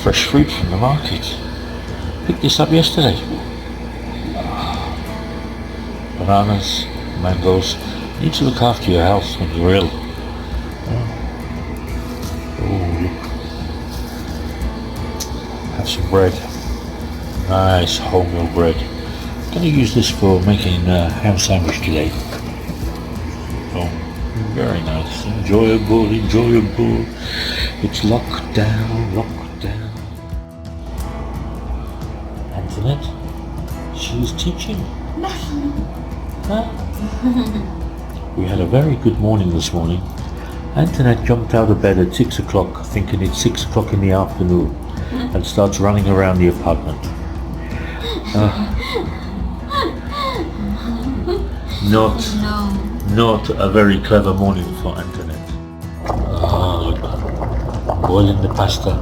fresh fruit from the market. Picked this up yesterday. Bananas, mangoes. You need to look after your health when you're ill. Oh, look. Have some bread. Nice wholemeal bread. I'm going to use this for making a ham sandwich today. Oh, very nice. Enjoyable. It's lockdown. Antoinette, she's teaching. Huh? We had a very good morning this morning. Antoinette jumped out of bed at 6 o'clock thinking it's 6 o'clock in the afternoon and starts running around the apartment. Not a very clever morning for Antoinette. Look. Boiling the pasta.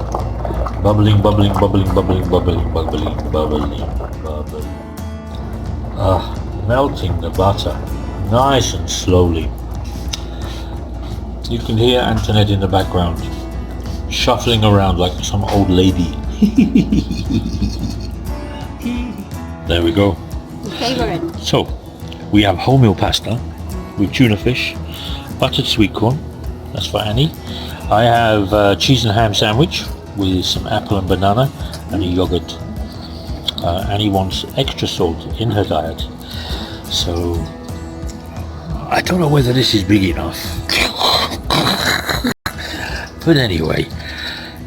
Bubbling. Melting the butter. Nice and slowly. You can hear Antoinette in the background, shuffling around like some old lady. There we go. Favorite. So, we have wholemeal pasta with tuna fish, buttered sweet corn, that's for Annie. I have cheese and ham sandwich with some apple and banana and a yogurt. Annie wants extra salt in her diet, so I don't know whether this is big enough. But anyway,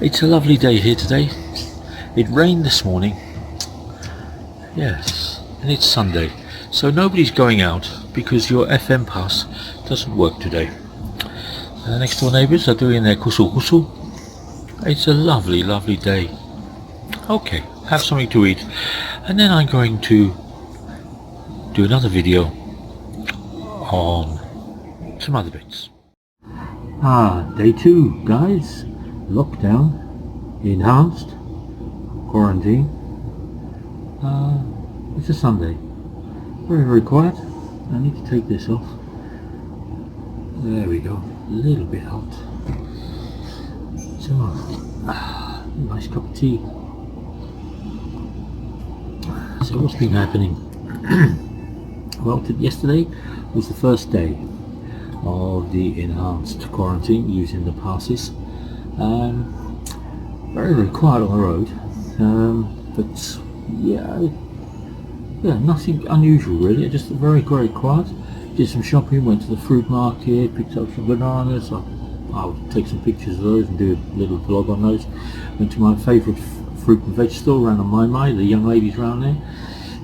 it's a lovely day here today. It rained this morning. Yes, and it's Sunday. So nobody's going out because your FM pass doesn't work today. Next door neighbours are doing their kusul. It's a lovely day. Okay, have something to eat. And then I'm going to do another video on some other bits. Day 2, guys. Lockdown, enhanced, quarantine. It's a Sunday. Very quiet. I need to take this off. There we go. A little bit hot. So, nice cup of tea. So what's been happening? Well, yesterday was the first day of the enhanced quarantine using the passes. Very quiet on the road, but yeah, nothing unusual really. Just very quiet. Did some shopping, went to the fruit market, picked up some bananas. I'll take some pictures of those and do a little vlog on those. Went to my favourite fruit and veg store around on my the young ladies around there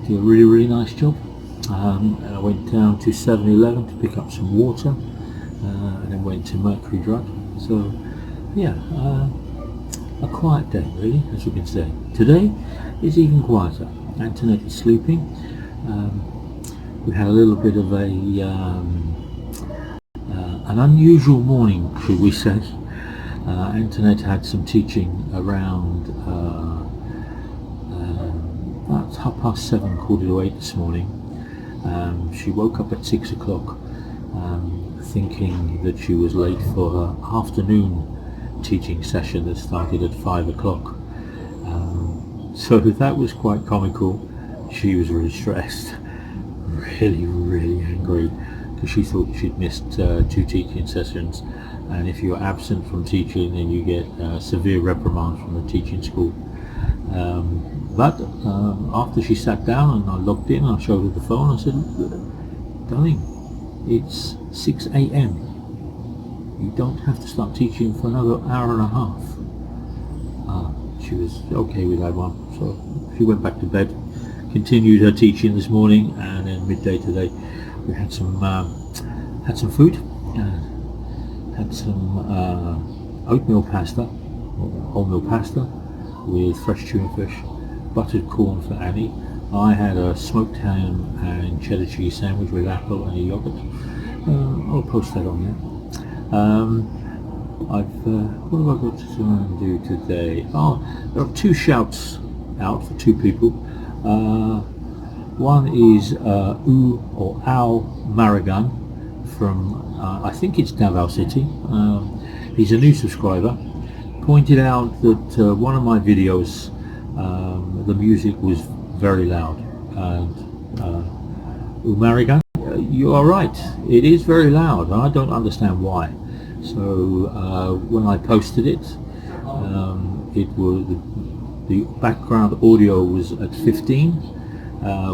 did a really nice job. And I went down to 7-Eleven to pick up some water, and then went to Mercury Drug. So yeah, a quiet day really, as you can say. Today is even quieter. Antoinette is sleeping. We had a little bit of an unusual morning, should we say. Antoinette had some teaching around about 7:30, 7:45 this morning. She woke up at 6 o'clock thinking that she was late for her afternoon teaching session that started at 5 o'clock. So that was quite comical. She was really stressed, really angry, because she thought she'd missed 2 teaching sessions, and if you're absent from teaching then you get severe reprimand from the teaching school. But after she sat down and I logged in, I showed her the phone, I said, darling, it's 6 a.m. You don't have to start teaching for another hour and a half. She was okay with that one, so she went back to bed, continued her teaching this morning, and then midday today we had some food, had some oatmeal pasta, or wholemeal pasta with fresh tuna fish, buttered corn for Annie. I had a smoked ham and cheddar cheese sandwich with apple and a yogurt. I'll post that on there. What have I got to do today? Oh, there are 2 shouts out for 2 people. One is Al Marigan from I think it's Davao City. He's a new subscriber, pointed out that one of my videos, the music was very loud, and Umarigan, you are right, it is very loud, and I don't understand why. So when I posted it, it was the background audio was at 15,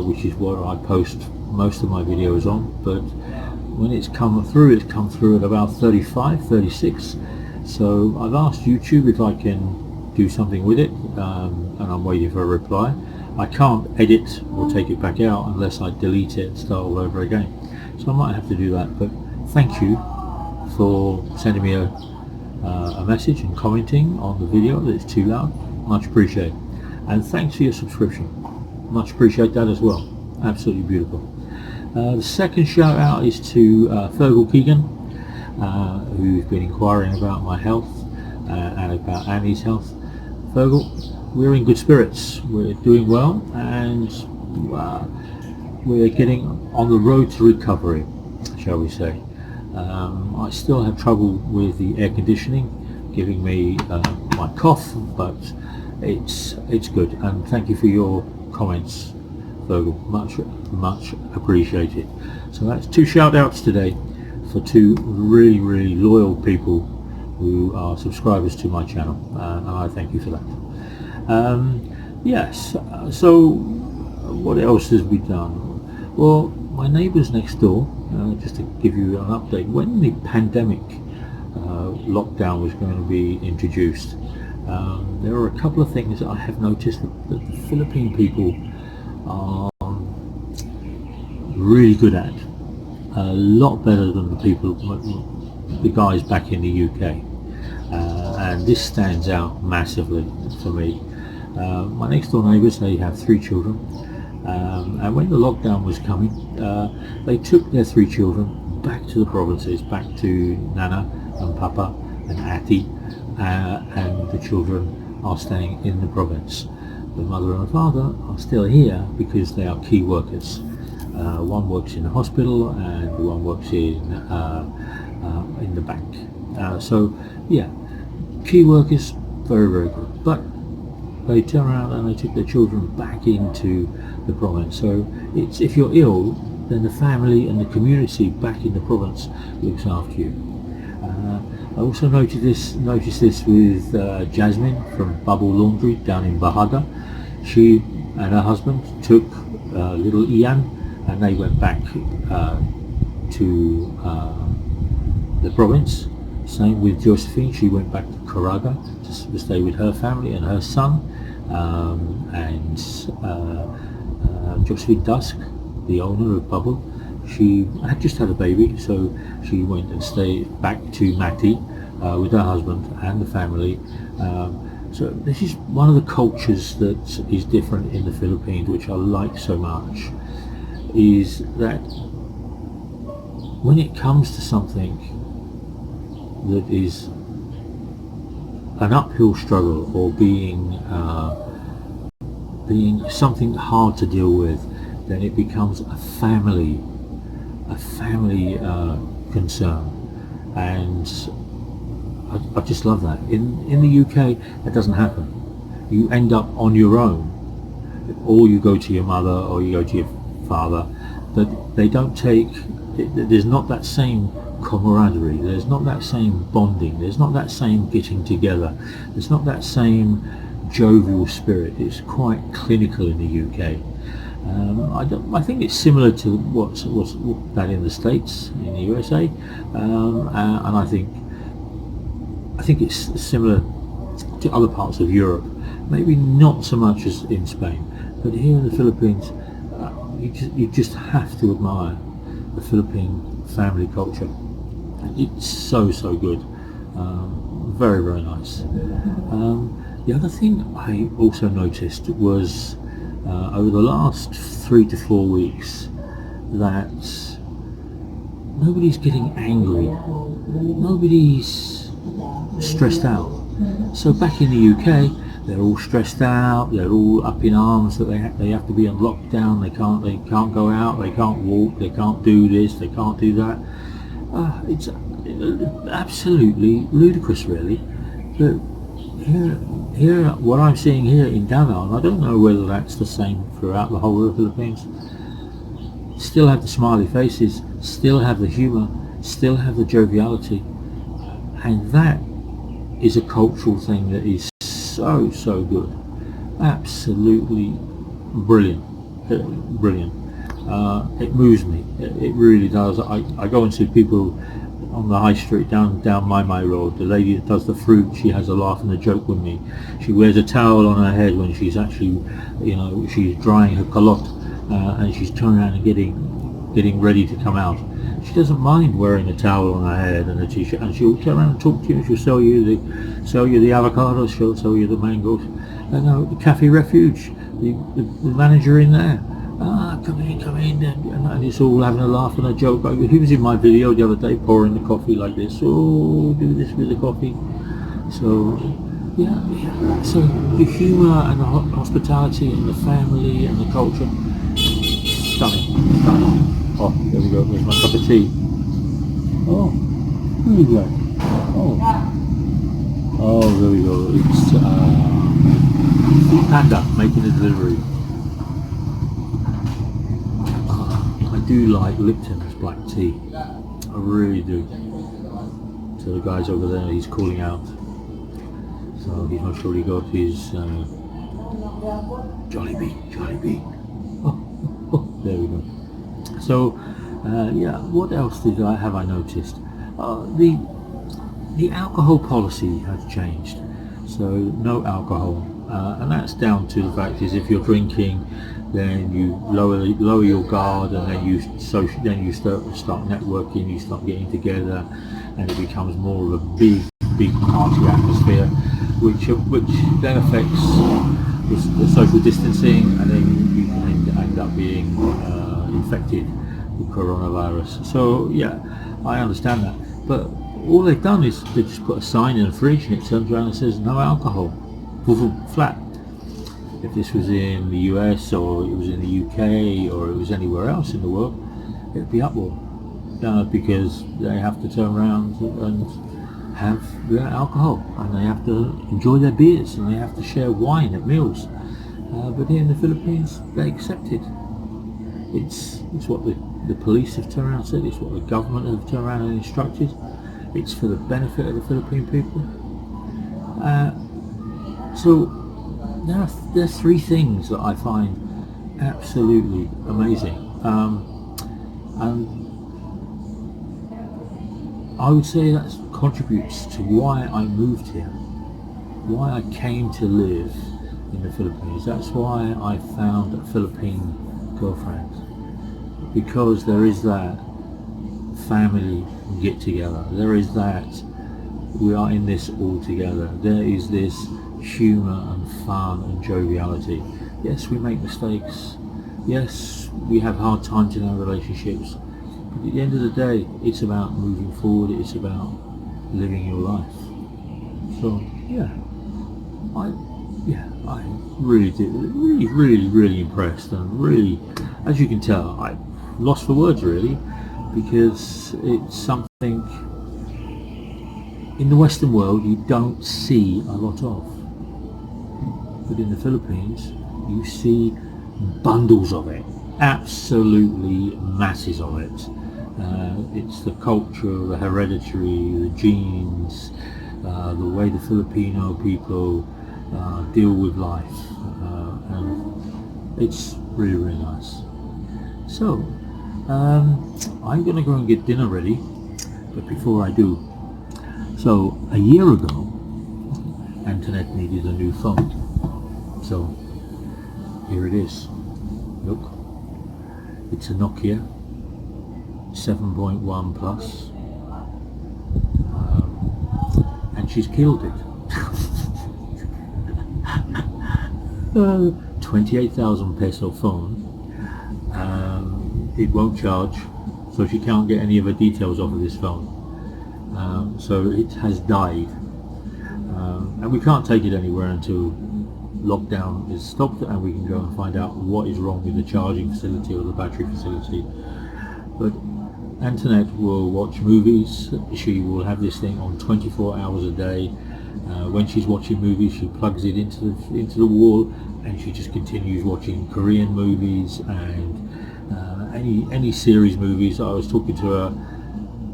which is what I post most of my videos on, but when it's come through at about 35, 36. So I've asked YouTube if I can do something with it, and I'm waiting for a reply. I can't edit or take it back out unless I delete it and start all over again. So I might have to do that, but thank you for sending me a message and commenting on the video that it's too loud. Much appreciated. And thanks for your subscription. Much appreciate that as well. Absolutely beautiful. The second shout out is to Fergal Keegan, who's been inquiring about my health and about Annie's health. Fergal, we're in good spirits. We're doing well, and we're getting on the road to recovery, shall we say. I still have trouble with the air conditioning giving me my cough, but it's good. And thank you for your comments, Fergal. Much appreciated. So that's 2 shout outs today for 2 really loyal people who are subscribers to my channel, and I thank you for that. Yes, so what else has we done? Well, my neighbours next door, just to give you an update, when the pandemic lockdown was going to be introduced, there are a couple of things that I have noticed that the Philippine people are really good at, a lot better than the guys back in the UK, and this stands out massively for me. My next door neighbours, they have 3 children, and when the lockdown was coming, they took their 3 children back to the provinces, back to Nana and Papa and Ati, and the children are staying in the province. The mother and the father are still here because they are key workers. One works in the hospital and one works in the bank. So yeah, key workers, very good. But they turn around and they took their children back into the province. So it's, if you're ill, then the family and the community back in the province looks after you. I also noticed this with Jasmine from Bubble Laundry down in Bahada. She and her husband took little Ian, and they went back to the province. Same with Josephine, she went back to Caraga to stay with her family and her son, and Josephine Dusk, the owner of Bubble, she had just had a baby, so she went and stayed back to Mati with her husband and the family. So this is one of the cultures that is different in the Philippines, which I like so much, is that when it comes to something that is an uphill struggle, or being something hard to deal with, then it becomes a family concern, and I just love that. In the UK, that doesn't happen. You end up on your own, or you go to your mother, or you go to your father, but they don't take. There's not that same camaraderie. There's not that same bonding. There's not that same getting together. There's not that same jovial spirit. It's quite clinical in the UK. I think it's similar to what's that in the States, in the USA, and I think it's similar to other parts of Europe. Maybe not so much as in Spain, but here in the Philippines, you just have to admire the Philippine family culture. It's so good, very nice. The other thing I also noticed was over the last 3 to 4 weeks that nobody's getting angry, nobody's stressed out. So back in the UK, they're all stressed out, they're all up in arms that they have to be on lockdown, they can't go out, they can't walk, they can't do this, they can't do that. It's absolutely ludicrous, really, that here, what I'm seeing here in Davao, and I don't know whether that's the same throughout the whole of the Philippines, still have the smiley faces, still have the humour, still have the joviality, and that is a cultural thing that is so good, absolutely brilliant, brilliant. It moves me, it really does. I go and see people on the high street down my road. The lady that does the fruit, she has a laugh and a joke with me. She wears a towel on her head when she's actually, she's drying her culotte, and she's turning around and getting ready to come out. She doesn't mind wearing a towel on her head and a t-shirt, and she'll turn around and talk to you. She'll sell you the avocados, she'll sell you the mangoes. And the Cafe Refuge, the manager in there, come in, and it's all having a laugh and a joke. He was in my video the other day pouring the coffee like this. Oh, do this with the coffee. So yeah. So the humour and the hospitality and the family and the culture, stunning. Oh, there we go. There's my cup of tea. Oh, who is that? Oh, there we go. It's Panda making a delivery. I do like Lipton's black tea. I really do. So the guy's over there, he's calling out. So he's not sure he got his Jollibee. Oh, there we go. So, what else have I noticed? The alcohol policy has changed. So no alcohol, and that's down to the fact is if you're drinking, then you lower your guard, and then you start networking, you start getting together, and it becomes more of a big party atmosphere, which then affects the social distancing, and then you can end up being infected with coronavirus. So yeah, I understand that, but all they've done is they just put a sign in the fridge and it turns around and says no alcohol, flat. If this was in the US or it was in the UK or it was anywhere else in the world, it'd be uproar, because they have to turn around and have their alcohol, and they have to enjoy their beers, and they have to share wine at meals. But here in the Philippines, they accept it. It's what the police have turned around and said, it's what the government have turned around and instructed. It's for the benefit of the Philippine people. So there are three things that I find absolutely amazing. And I would say that contributes to why I moved here, why I came to live in the Philippines. That's why I found a Philippine girlfriend, because there is that family get together, there is that we are in this all together, there is this humour and fun and joviality. Yes, we make mistakes, yes, we have hard times in our relationships, but at the end of the day, it's about moving forward, it's about living your life. So yeah, I really did, really impressed, and really, as you can tell, I lost for words really, because it's something in the Western world you don't see a lot of, but in the Philippines you see bundles of it, absolutely masses of it. It's the culture, the hereditary, the genes, the way the Filipino people deal with life, and it's really nice. So I'm gonna go and get dinner ready, but before I do, so a year ago Antoinette needed a new phone, so here it is. Look, it's a Nokia 7.1 Plus, and she's killed it. 28,000 peso phone. It won't charge, so she can't get any of her details off of this phone. So it has died, and we can't take it anywhere until lockdown is stopped and we can go and find out what is wrong with the charging facility or the battery facility. But Antoinette will watch movies, she will have this thing on 24 hours a day, When she's watching movies, she plugs it into the wall, and she just continues watching Korean movies and any series movies. I was talking to her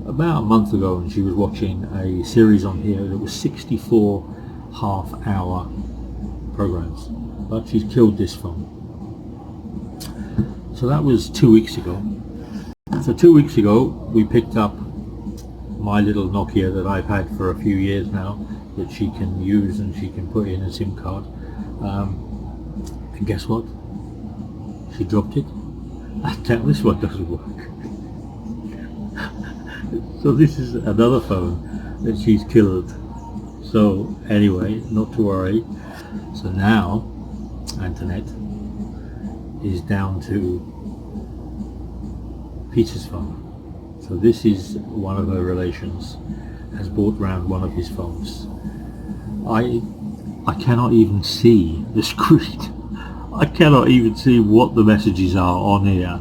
about a month ago, and she was watching a series on here that was 64 half-hour programs, but she's killed this phone. So that was 2 weeks ago. So 2 weeks ago we picked up my little Nokia that I've had for a few years now, that she can use and she can put in a SIM card, and guess what? She dropped it. Now this one doesn't work. So this is another phone that she's killed. So anyway, not to worry. So now Antoinette is down to Peter's phone. So this is one of her relations has brought round one of his phones. I cannot even see the screen. I cannot even see what the messages are on here.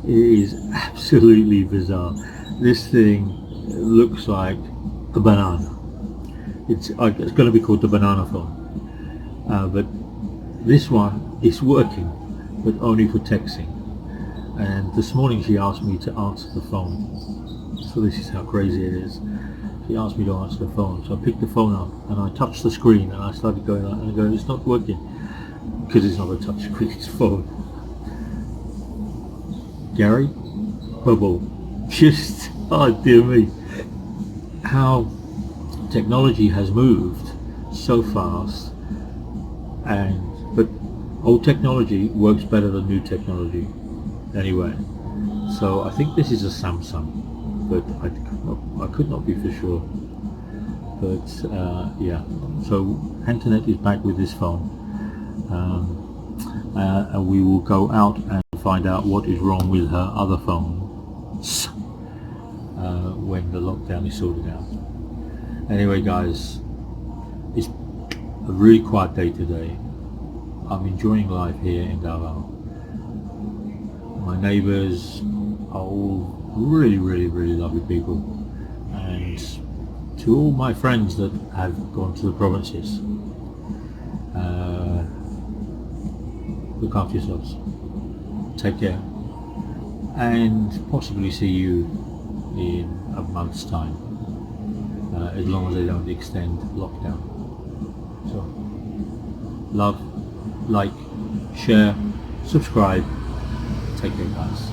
It is absolutely bizarre. This thing looks like a banana. It's going to be called the banana phone. But this one is working, but only for texting. And this morning she asked me to answer the phone. So this is how crazy it is. She asked me to answer the phone, so I picked the phone up and I touched the screen and I started going like, and I go, it's not working, because it's not a touch screen, it's a phone. Gary, bubble, just, oh dear me, how technology has moved so fast, but old technology works better than new technology anyway. So I think this is a Samsung, but I could not be for sure. But yeah, so Antoinette is back with this phone, and we will go out and find out what is wrong with her other phones when the lockdown is sorted out. Anyway guys, it's a really quiet day today. I'm enjoying life here in Davao. My neighbours are all really lovely people, and to all my friends that have gone to the provinces, look after yourselves, take care, and possibly see you in a month's time, as long as they don't extend lockdown. So love, like, share, subscribe, take care guys.